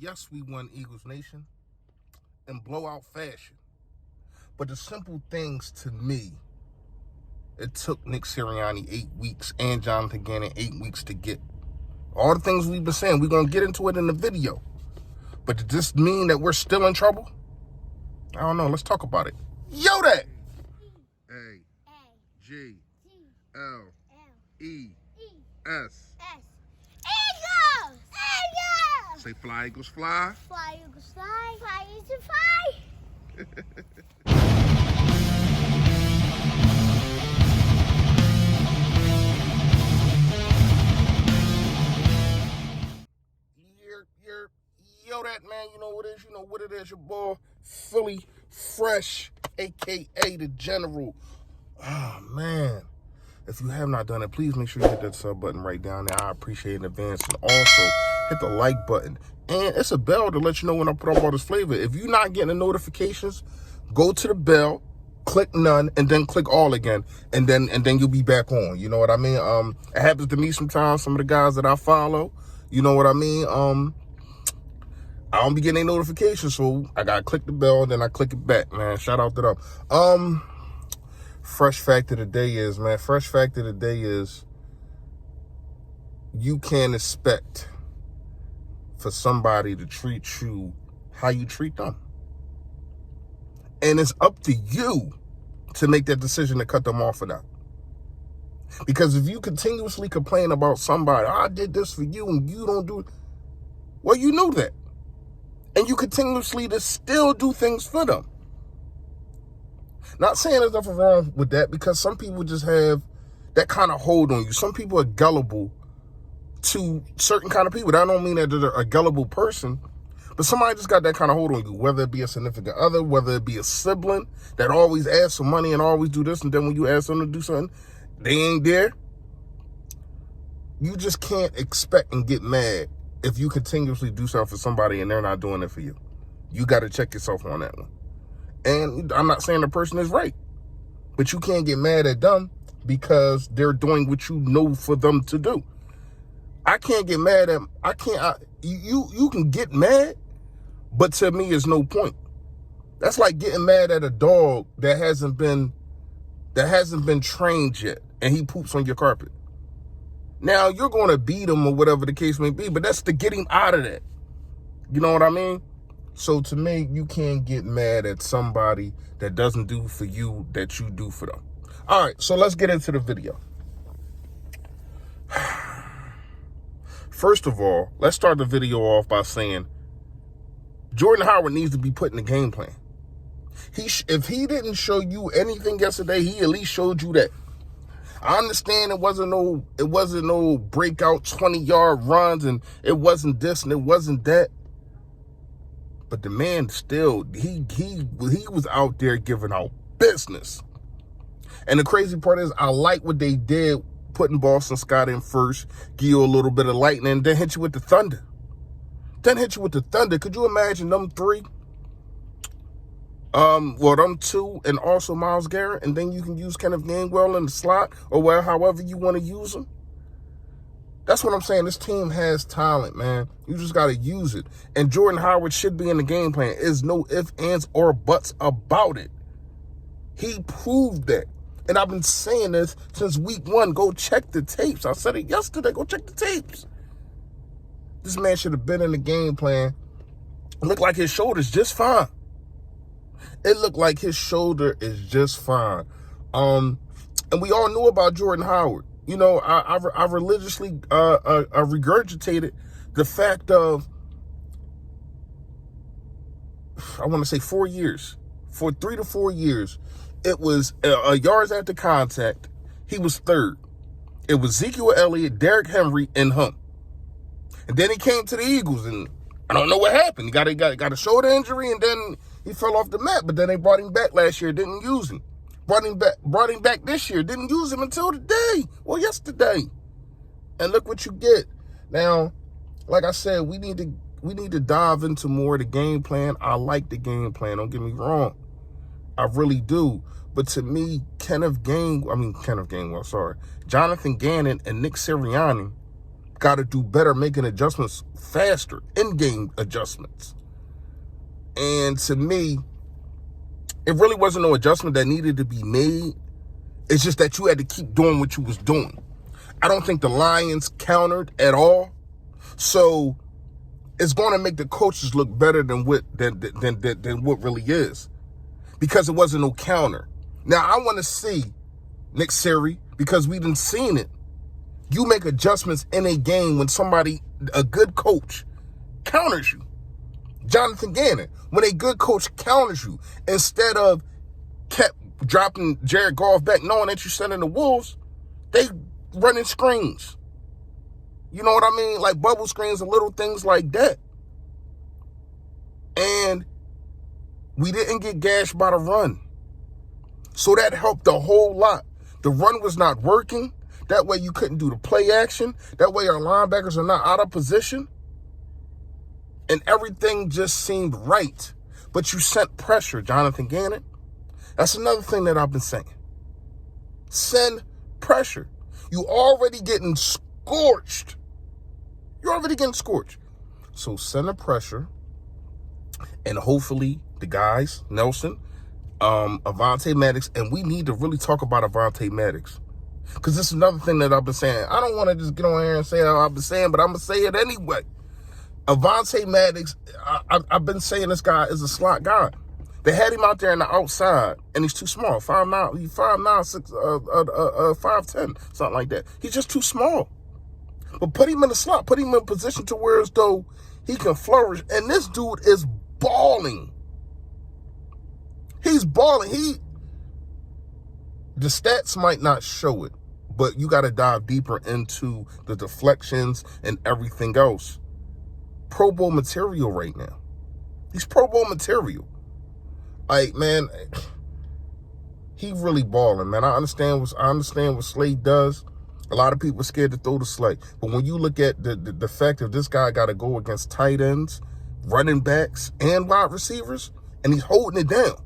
Yes, we won Eagles Nation in blowout fashion. But the simple things to me, it took Nick Sirianni 8 weeks and Jonathan Gannon 8 weeks to get. All the things we've been saying, we're going to get into it in the video. But does this mean that we're still in trouble? I don't know. Let's talk about it. Yo, that. A-G-L-E-S. Eagles! Eagles! Say fly, Eagles, fly. Fly, Eagles, fly. Fly, Eagles, fly. Yo, that man, you know what it is? You know what it is? Your boy, Philly Fresh, a.k.a. The General. Oh, man. If you have not done it, please make sure you hit that sub button right down there. I appreciate it in advance. And also, hit the like button. And it's a bell to let you know when I put up all this flavor. If you're not getting the notifications, go to the bell, click none, and then click all again. And then you'll be back on. You know what I mean? It happens to me sometimes, some of the guys that I follow. You know what I mean? I don't be getting any notifications, so I gotta click the bell, and then I click it back, man. Shout out to them. Fresh fact of the day is, man, you can't expect for somebody to treat you how you treat them. And it's up to you to make that decision to cut them off or not. Because if you continuously complain about somebody, I did this for you and you don't do it, well, you knew that. And you continuously to still do things for them. Not saying there's nothing wrong with that, because some people just have that kind of hold on you. Some people are gullible to certain kind of people. That don't mean that they're a gullible person, but somebody just got that kind of hold on you, whether it be a significant other, whether it be a sibling that always asks for money and always do this, and then when you ask them to do something, they ain't there. You just can't expect and get mad if you continuously do something for somebody and they're not doing it for you. You got to check yourself on that one. And I'm not saying the person is right, but you can't get mad at them because they're doing what you know for them to do. I can't get mad at, you can get mad, but to me, it's no point. That's like getting mad at a dog that hasn't been trained yet, and he poops on your carpet. Now, you're going to beat him or whatever the case may be, but that's to get him out of that. You know what I mean? So to me, you can't get mad at somebody that doesn't do for you that you do for them. All right, so let's get into the video. First of all, let's start the video off by saying Jordan Howard needs to be put in the game plan. If he didn't show you anything yesterday, he at least showed you that. I understand it wasn't no breakout 20-yard runs, and it wasn't this and it wasn't that. But the man still, he was out there giving out business. And the crazy part is, I like what they did, putting Boston Scott in first, give you a little bit of lightning, and then hit you with the thunder. Could you imagine them three? Them two, and also Myles Garrett, and then you can use Kenneth Gainwell in the slot, or however you want to use them. That's what I'm saying. This team has talent, man. You just got to use it. And Jordan Howard should be in the game plan. There's no ifs, ands, or buts about it. He proved that. And I've been saying this since week one. Go check the tapes. I said it yesterday. Go check the tapes. This man should have been in the game plan. It looked like his shoulder's just fine. And we all knew about Jordan Howard. You know, I religiously regurgitated the fact of, I want to say 4 years. For 3 to 4 years, it was yards after contact. He was third. It was Ezekiel Elliott, Derrick Henry, and Hunt. And then he came to the Eagles, and I don't know what happened. He got a shoulder injury, and then he fell off the map. But then they brought him back last year, didn't use him. Brought him back this year, didn't use him until today. Well, yesterday. And look what you get. Now, like I said, we need to dive into more of the game plan. I like the game plan, don't get me wrong. I really do. But to me, Jonathan Gannon and Nick Sirianni got to do better making adjustments faster, in-game adjustments. And to me, it really wasn't no adjustment that needed to be made. It's just that you had to keep doing what you was doing. I don't think the Lions countered at all. So it's going to make the coaches look better than what really is, because it wasn't no counter. Now, I want to see, Nick Siri, because we done seen it, you make adjustments in a game when somebody, a good coach, counters you. Jonathan Gannon, when a good coach counters you, instead of kept dropping Jared Goff back, knowing that you're sending the Wolves, they running screens. You know what I mean? Like bubble screens and little things like that. And we didn't get gashed by the run. So that helped a whole lot. The run was not working. That way you couldn't do the play action. That way our linebackers are not out of position. And everything just seemed right. But you sent pressure, Jonathan Gannon. That's another thing that I've been saying. Send pressure. You already getting scorched. You're already getting scorched. So send the pressure. And hopefully the guys, Nelson, Avonte Maddox, and we need to really talk about Avonte Maddox. Because this is another thing that I've been saying. I don't want to just get on here and say how I've been saying, but I'm going to say it anyway. Avonte Maddox, I've been saying this guy is a slot guy. They had him out there on the outside, and he's too small. 5'9", 5'10", something like that. He's just too small. But put him in the slot, put him in a position to where as though he can flourish. And this dude is balling. He's balling. The stats might not show it, but you got to dive deeper into the deflections and everything else. Pro Bowl material right now. He's Pro Bowl material. Like, man, he really balling, man. I understand what Slade does. A lot of people are scared to throw the Slade. But when you look at the fact that this guy got to go against tight ends, running backs, and wide receivers, and he's holding it down.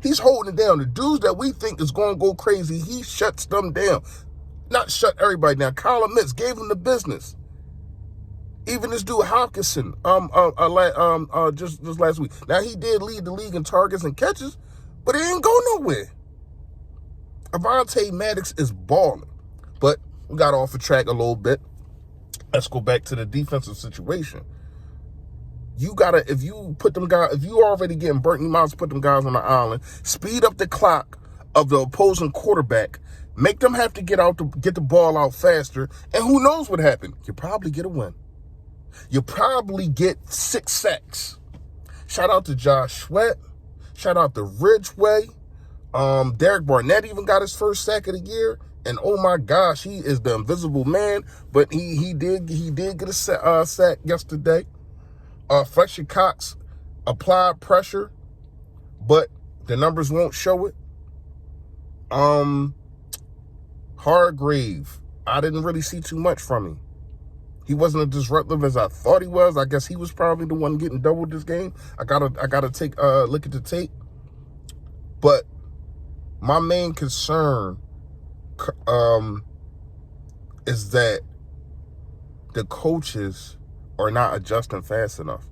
He's holding it down. The dudes that we think is going to go crazy, he shuts them down. Not shut everybody down. Kyle Mitz gave him the business. Even this dude Hopkinson, just last week. Now, he did lead the league in targets and catches, but he didn't go nowhere. Avonte Maddox is balling. But we got off the track a little bit. Let's go back to the defensive situation. You gotta, if you already getting burnt, you might as well put them guys on the island. Speed up the clock of the opposing quarterback. Make them have to get the ball out faster. And who knows what happened? You probably get a win. You probably get 6 sacks. Shout out to Josh Sweat. Shout out to Ridgeway. Derek Barnett even got his first sack of the year. And oh my gosh, he is the invisible man. But he did get a sack yesterday. Fletcher Cox applied pressure, but the numbers won't show it. Hargrave, I didn't really see too much from him. He wasn't as disruptive as I thought he was. I guess he was probably the one getting doubled this game. I gotta take a look at the tape. But my main concern is that the coaches are not adjusting fast enough.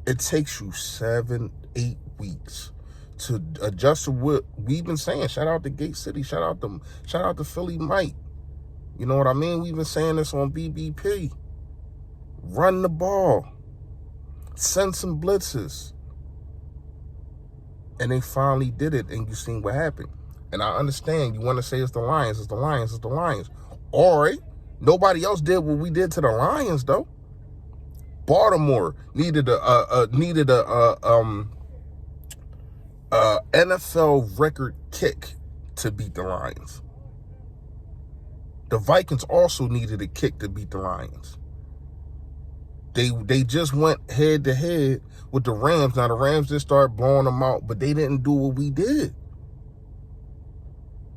It takes you 7-8 weeks to adjust to what we've been saying. Shout out to Gate City. Shout out to Philly Mike. You know what I mean? We've been saying this on BBP. Run the ball. Send some blitzes. And they finally did it, and you seen what happened. And I understand you want to say it's the Lions, it's the Lions, it's the Lions. All right. Nobody else did what we did to the Lions, though. Baltimore needed a NFL record kick to beat the Lions. The Vikings also needed a kick to beat the Lions. They just went head to head with the Rams. Now the Rams just started blowing them out, but they didn't do what we did.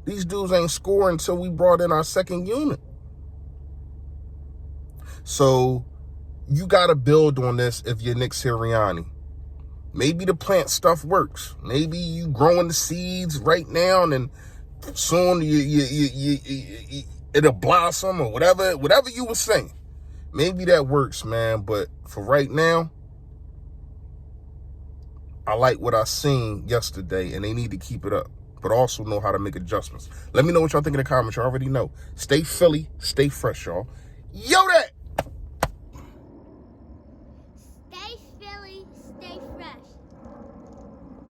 These dudes ain't scoring until we brought in our second unit. So you got to build on this if you're Nick Sirianni. Maybe the plant stuff works. Maybe you growing the seeds right now, and soon it'll blossom or whatever you were saying. Maybe that works, man. But for right now, I like what I seen yesterday, and they need to keep it up, but also know how to make adjustments. Let me know what y'all think in the comments. You already know. Stay Philly, stay fresh, y'all. Yo, that. Stay Philly, stay fresh.